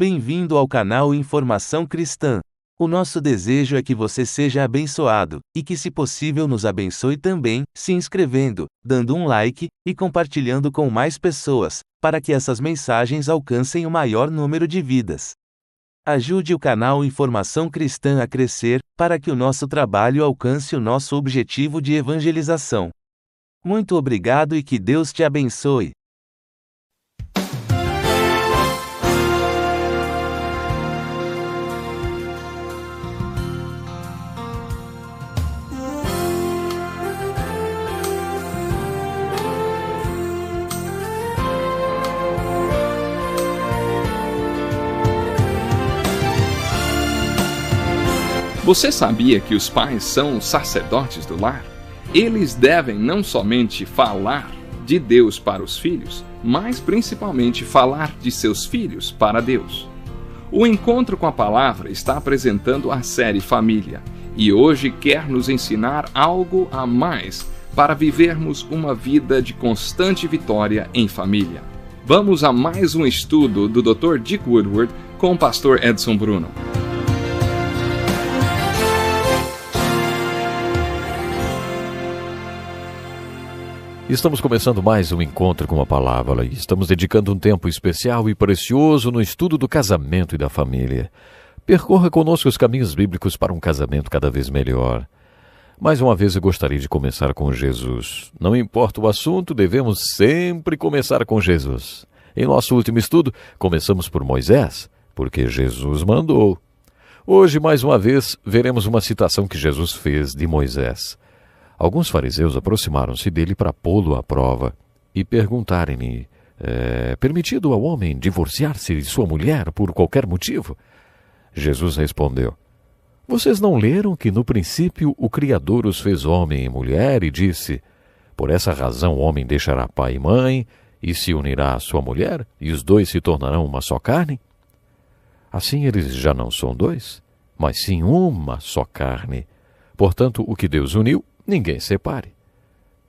Bem-vindo ao canal Informação Cristã. O nosso desejo é que você seja abençoado, e que se possível nos abençoe também, se inscrevendo, dando um like, e compartilhando com mais pessoas, para que essas mensagens alcancem o maior número de vidas. Ajude o canal Informação Cristã a crescer, para que o nosso trabalho alcance o nosso objetivo de evangelização. Muito obrigado e que Deus te abençoe. Você sabia que os pais são os sacerdotes do lar? Eles devem não somente falar de Deus para os filhos, mas principalmente falar de seus filhos para Deus. O Encontro com a Palavra está apresentando a série Família e hoje quer nos ensinar algo a mais para vivermos uma vida de constante vitória em família. Vamos a mais um estudo do Dr. Dick Woodward com o pastor Edson Bruno. Estamos começando mais um Encontro com a Palavra e estamos dedicando um tempo especial e precioso no estudo do casamento e da família. Percorra conosco os caminhos bíblicos para um casamento cada vez melhor. Mais uma vez eu gostaria de começar com Jesus. Não importa o assunto, devemos sempre começar com Jesus. Em nosso último estudo, começamos por Moisés, porque Jesus mandou. Hoje, mais uma vez, veremos uma citação que Jesus fez de Moisés. Alguns fariseus aproximaram-se dele para pô-lo à prova e perguntarem-lhe: é permitido ao homem divorciar-se de sua mulher por qualquer motivo? Jesus respondeu: vocês não leram que no princípio o Criador os fez homem e mulher e disse: por essa razão o homem deixará pai e mãe e se unirá à sua mulher e os dois se tornarão uma só carne? Assim eles já não são dois, mas sim uma só carne. Portanto, o que Deus uniu, ninguém separe.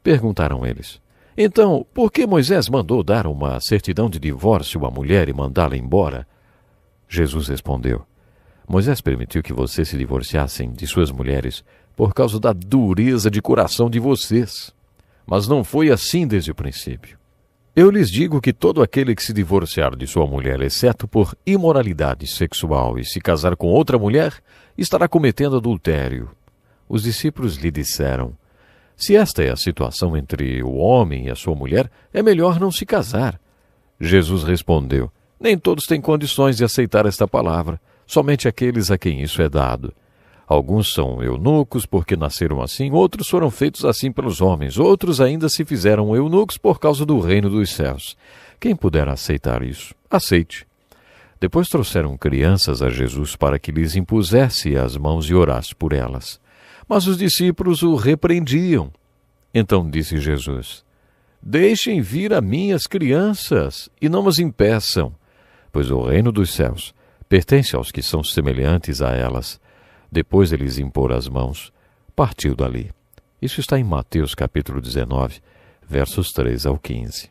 Perguntaram eles: então, por que Moisés mandou dar uma certidão de divórcio à mulher e mandá-la embora? Jesus respondeu: Moisés permitiu que vocês se divorciassem de suas mulheres por causa da dureza de coração de vocês. Mas não foi assim desde o princípio. Eu lhes digo que todo aquele que se divorciar de sua mulher, exceto por imoralidade sexual, e se casar com outra mulher, estará cometendo adultério. Os discípulos lhe disseram: se esta é a situação entre o homem e a sua mulher, é melhor não se casar. Jesus respondeu: nem todos têm condições de aceitar esta palavra, somente aqueles a quem isso é dado. Alguns são eunucos porque nasceram assim, outros foram feitos assim pelos homens, outros ainda se fizeram eunucos por causa do reino dos céus. Quem puder aceitar isso, aceite. Depois trouxeram crianças a Jesus para que lhes impusesse as mãos e orasse por elas. Mas os discípulos o repreendiam. Então disse Jesus: deixem vir a mim as crianças e não as impeçam, pois o reino dos céus pertence aos que são semelhantes a elas. Depois de lhes impor as mãos, partiu dali. Isso está em Mateus capítulo 19, versos 3 ao 15.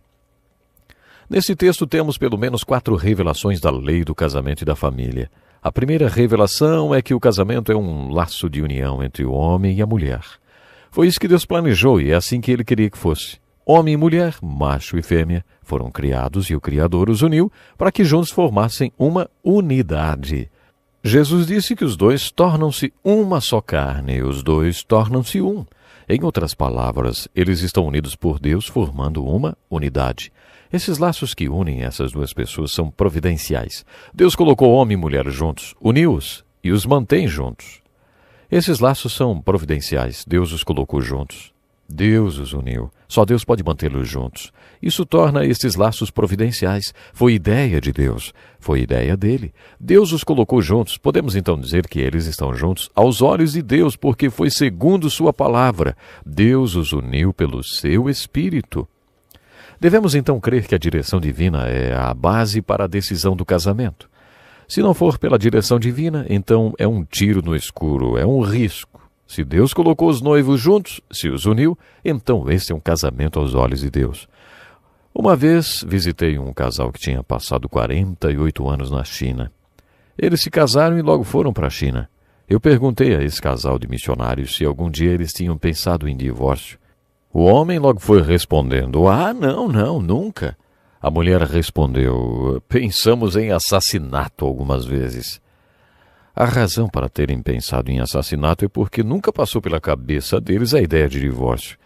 Nesse texto temos pelo menos 4 revelações da lei do casamento e da família. A primeira revelação é que o casamento é um laço de união entre o homem e a mulher. Foi isso que Deus planejou e é assim que Ele queria que fosse. Homem e mulher, macho e fêmea, foram criados e o Criador os uniu para que juntos formassem uma unidade. Jesus disse que os dois tornam-se uma só carne, os dois tornam-se um. Em outras palavras, eles estão unidos por Deus formando uma unidade. Esses laços que unem essas duas pessoas são providenciais. Deus colocou homem e mulher juntos, uniu-os e os mantém juntos. Esses laços são providenciais. Deus os colocou juntos. Deus os uniu. Só Deus pode mantê-los juntos. Isso torna esses laços providenciais. Foi ideia de Deus. Foi ideia dele. Deus os colocou juntos. Podemos então dizer que eles estão juntos aos olhos de Deus, porque foi segundo sua palavra. Deus os uniu pelo seu Espírito. Devemos então crer que a direção divina é a base para a decisão do casamento. Se não for pela direção divina, então é um tiro no escuro, é um risco. Se Deus colocou os noivos juntos, se os uniu, então esse é um casamento aos olhos de Deus. Uma vez visitei um casal que tinha passado 48 anos na China. Eles se casaram e logo foram para a China. Eu perguntei a esse casal de missionários se algum dia eles tinham pensado em divórcio. O homem logo foi respondendo: não, nunca. A mulher respondeu: pensamos em assassinato algumas vezes. A razão para terem pensado em assassinato é porque nunca passou pela cabeça deles a ideia de divórcio.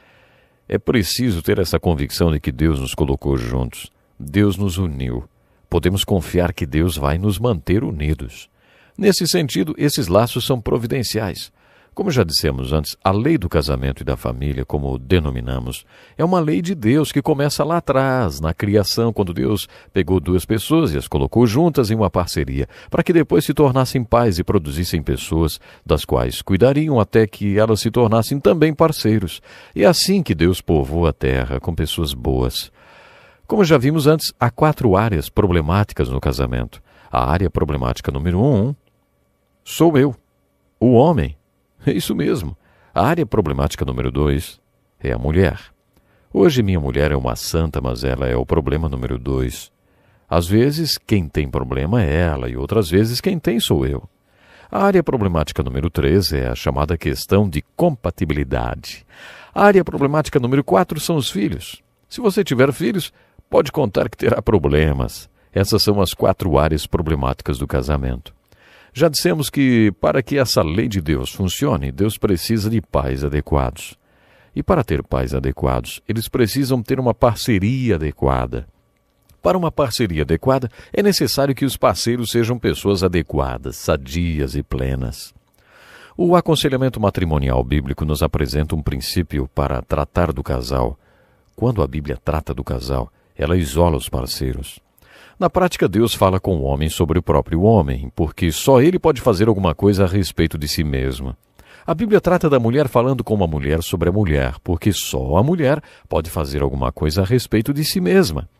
É preciso ter essa convicção de que Deus nos colocou juntos. Deus nos uniu. Podemos confiar que Deus vai nos manter unidos. Nesse sentido, esses laços são providenciais. Como já dissemos antes, a lei do casamento e da família, como denominamos, é uma lei de Deus que começa lá atrás, na criação, quando Deus pegou duas pessoas e as colocou juntas em uma parceria, para que depois se tornassem pais e produzissem pessoas, das quais cuidariam até que elas se tornassem também parceiros. E é assim que Deus povoou a terra, com pessoas boas. Como já vimos antes, há 4 áreas problemáticas no casamento. A área problemática número 1 sou eu, o homem. É isso mesmo. A área problemática número 2 é a mulher. Hoje minha mulher é uma santa, mas ela é o problema número 2. Às vezes quem tem problema é ela e outras vezes quem tem sou eu. A área problemática número 3 é a chamada questão de compatibilidade. A área problemática número 4 são os filhos. Se você tiver filhos, pode contar que terá problemas. Essas são as 4 áreas problemáticas do casamento. Já dissemos que, para que essa lei de Deus funcione, Deus precisa de pais adequados. E para ter pais adequados, eles precisam ter uma parceria adequada. Para uma parceria adequada, é necessário que os parceiros sejam pessoas adequadas, sadias e plenas. O aconselhamento matrimonial bíblico nos apresenta um princípio para tratar do casal. Quando a Bíblia trata do casal, ela isola os parceiros. Na prática, Deus fala com o homem sobre o próprio homem, porque só ele pode fazer alguma coisa a respeito de si mesmo. A Bíblia trata da mulher falando com uma mulher sobre a mulher, porque só a mulher pode fazer alguma coisa a respeito de si mesma.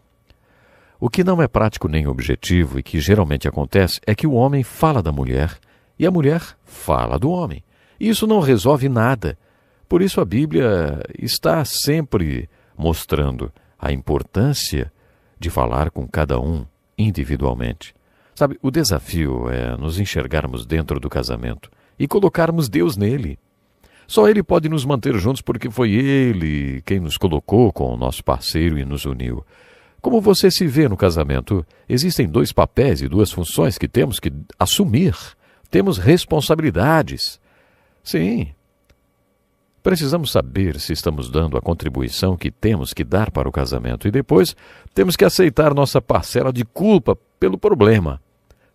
O que não é prático nem objetivo e que geralmente acontece é que o homem fala da mulher e a mulher fala do homem. Isso não resolve nada. Por isso a Bíblia está sempre mostrando a importância de falar com cada um individualmente. Sabe, o desafio é nos enxergarmos dentro do casamento e colocarmos Deus nele. Só Ele pode nos manter juntos porque foi Ele quem nos colocou com o nosso parceiro e nos uniu. Como você se vê no casamento, existem 2 papéis e 2 funções que temos que assumir. Temos responsabilidades. Sim. Precisamos saber se estamos dando a contribuição que temos que dar para o casamento e depois temos que aceitar nossa parcela de culpa pelo problema.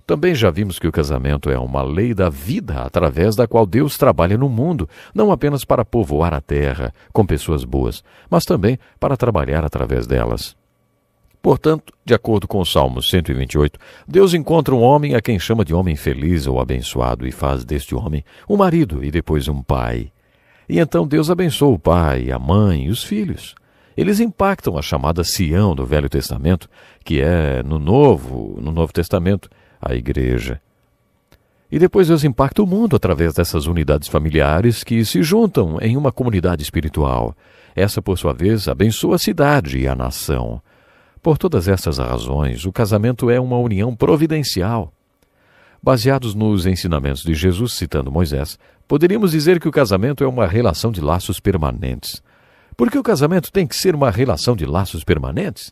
Também já vimos que o casamento é uma lei da vida através da qual Deus trabalha no mundo, não apenas para povoar a terra com pessoas boas, mas também para trabalhar através delas. Portanto, de acordo com o Salmo 128, Deus encontra um homem a quem chama de homem feliz ou abençoado e faz deste homem um marido e depois um pai. E então Deus abençoa o pai, a mãe e os filhos. Eles impactam a chamada Sião do Velho Testamento, que é no Novo Testamento, a igreja. E depois Deus impacta o mundo através dessas unidades familiares que se juntam em uma comunidade espiritual. Essa, por sua vez, abençoa a cidade e a nação. Por todas essas razões, o casamento é uma união providencial. Baseados nos ensinamentos de Jesus, citando Moisés, poderíamos dizer que o casamento é uma relação de laços permanentes. Por que o casamento tem que ser uma relação de laços permanentes?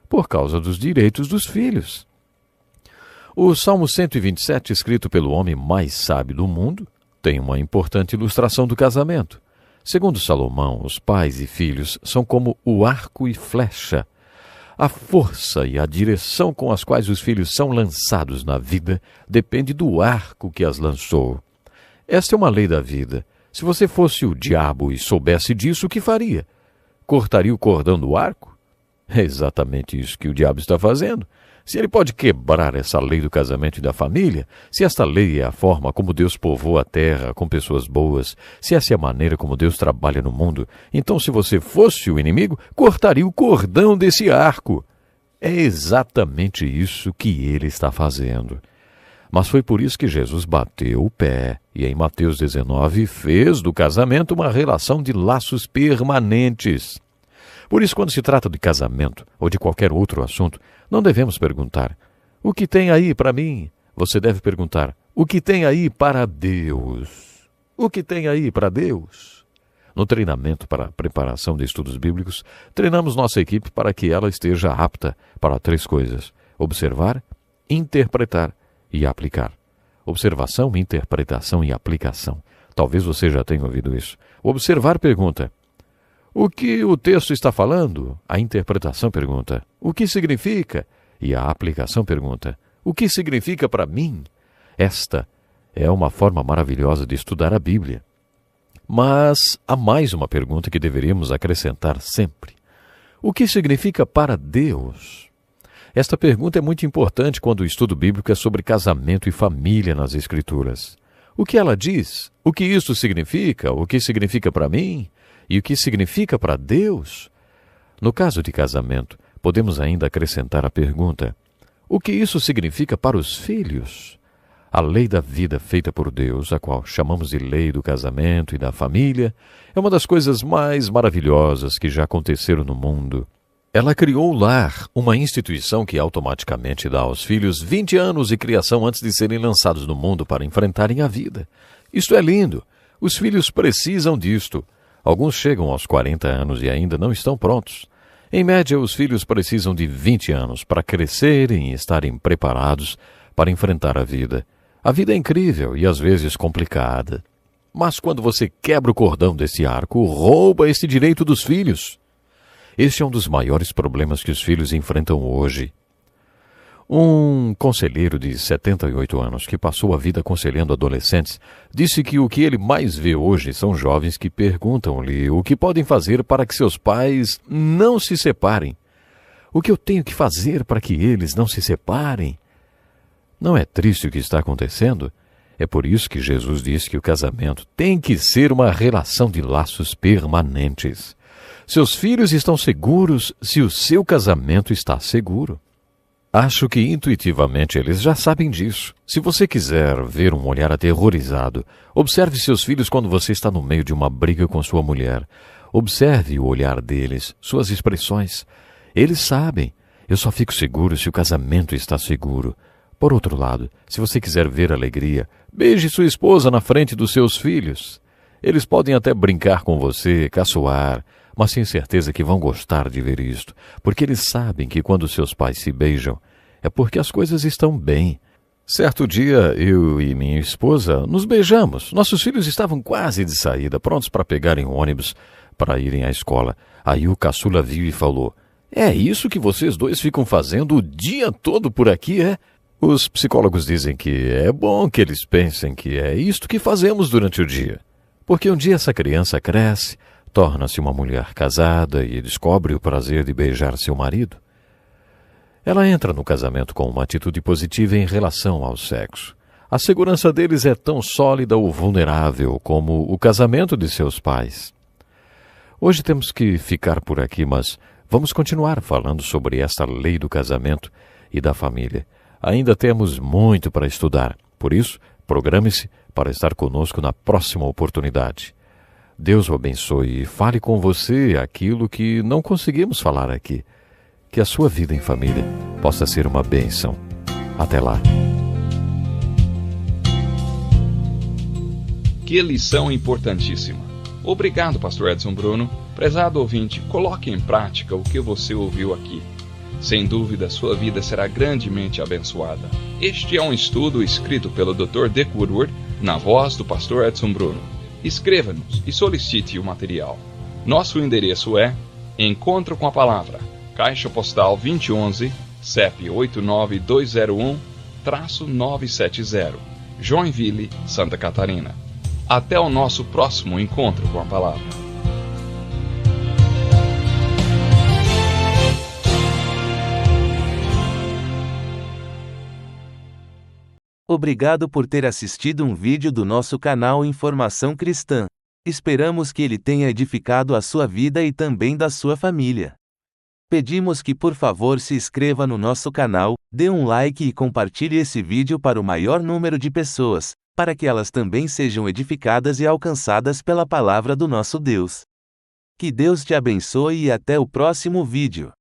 Por causa dos direitos dos filhos. O Salmo 127, escrito pelo homem mais sábio do mundo, tem uma importante ilustração do casamento. Segundo Salomão, os pais e filhos são como o arco e flecha. A força e a direção com as quais os filhos são lançados na vida depende do arco que as lançou. Esta é uma lei da vida. Se você fosse o diabo e soubesse disso, o que faria? Cortaria o cordão do arco? É exatamente isso que o diabo está fazendo. Se ele pode quebrar essa lei do casamento e da família, se esta lei é a forma como Deus povoa a terra com pessoas boas, se essa é a maneira como Deus trabalha no mundo, então se você fosse o inimigo, cortaria o cordão desse arco. É exatamente isso que ele está fazendo. Mas foi por isso que Jesus bateu o pé e em Mateus 19 fez do casamento uma relação de laços permanentes. Por isso, quando se trata de casamento ou de qualquer outro assunto, não devemos perguntar: o que tem aí para mim? Você deve perguntar: o que tem aí para Deus? O que tem aí para Deus? No treinamento para a preparação de estudos bíblicos, treinamos nossa equipe para que ela esteja apta para 3 coisas: observar, interpretar e aplicar. Observação, interpretação e aplicação. Talvez você já tenha ouvido isso. O observar pergunta: o que o texto está falando? A interpretação pergunta: o que significa? E a aplicação pergunta: o que significa para mim? Esta é uma forma maravilhosa de estudar a Bíblia. Mas há mais uma pergunta que deveríamos acrescentar sempre: o que significa para Deus? Esta pergunta é muito importante quando o estudo bíblico é sobre casamento e família nas Escrituras. O que ela diz? O que isso significa? O que significa para mim? E o que significa para Deus? No caso de casamento, podemos ainda acrescentar a pergunta: o que isso significa para os filhos? A lei da vida feita por Deus, a qual chamamos de lei do casamento e da família, é uma das coisas mais maravilhosas que já aconteceram no mundo. Ela criou o lar, uma instituição que automaticamente dá aos filhos 20 anos de criação antes de serem lançados no mundo para enfrentarem a vida. Isto é lindo. Os filhos precisam disto. Alguns chegam aos 40 anos e ainda não estão prontos. Em média, os filhos precisam de 20 anos para crescerem e estarem preparados para enfrentar a vida. A vida é incrível e às vezes complicada. Mas quando você quebra o cordão desse arco, rouba esse direito dos filhos. Este é um dos maiores problemas que os filhos enfrentam hoje. Um conselheiro de 78 anos que passou a vida aconselhando adolescentes disse que o que ele mais vê hoje são jovens que perguntam-lhe o que podem fazer para que seus pais não se separem. O que eu tenho que fazer para que eles não se separem? Não é triste o que está acontecendo? É por isso que Jesus diz que o casamento tem que ser uma relação de laços permanentes. Seus filhos estão seguros se o seu casamento está seguro. Acho que intuitivamente eles já sabem disso. Se você quiser ver um olhar aterrorizado, observe seus filhos quando você está no meio de uma briga com sua mulher. Observe o olhar deles, suas expressões. Eles sabem. Eu só fico seguro se o casamento está seguro. Por outro lado, se você quiser ver alegria, beije sua esposa na frente dos seus filhos. Eles podem até brincar com você, caçoar, mas tenho certeza que vão gostar de ver isto, porque eles sabem que quando seus pais se beijam, é porque as coisas estão bem. Certo dia, eu e minha esposa nos beijamos. Nossos filhos estavam quase de saída, prontos para pegarem um ônibus para irem à escola. Aí o caçula viu e falou: é isso que vocês dois ficam fazendo o dia todo por aqui, é? Os psicólogos dizem que é bom que eles pensem que é isto que fazemos durante o dia. Porque um dia essa criança cresce, torna-se uma mulher casada e descobre o prazer de beijar seu marido. Ela entra no casamento com uma atitude positiva em relação ao sexo. A segurança deles é tão sólida ou vulnerável como o casamento de seus pais. Hoje temos que ficar por aqui, mas vamos continuar falando sobre esta lei do casamento e da família. Ainda temos muito para estudar. Por isso, programe-se para estar conosco na próxima oportunidade. Deus o abençoe e fale com você aquilo que não conseguimos falar aqui. Que a sua vida em família possa ser uma bênção. Até lá. Que lição importantíssima. Obrigado, Pastor Edson Bruno. Prezado ouvinte, coloque em prática o que você ouviu aqui. Sem dúvida, sua vida será grandemente abençoada. Este é um estudo escrito pelo Dr. Dick Woodward, na voz do Pastor Edson Bruno. Escreva-nos e solicite o material. Nosso endereço é Encontro com a Palavra, Caixa Postal 2011, CEP 89201-970, Joinville, Santa Catarina. Até o nosso próximo Encontro com a Palavra. Obrigado por ter assistido um vídeo do nosso canal Informação Cristã. Esperamos que ele tenha edificado a sua vida e também da sua família. Pedimos que por favor se inscreva no nosso canal, dê um like e compartilhe esse vídeo para o maior número de pessoas, para que elas também sejam edificadas e alcançadas pela palavra do nosso Deus. Que Deus te abençoe e até o próximo vídeo.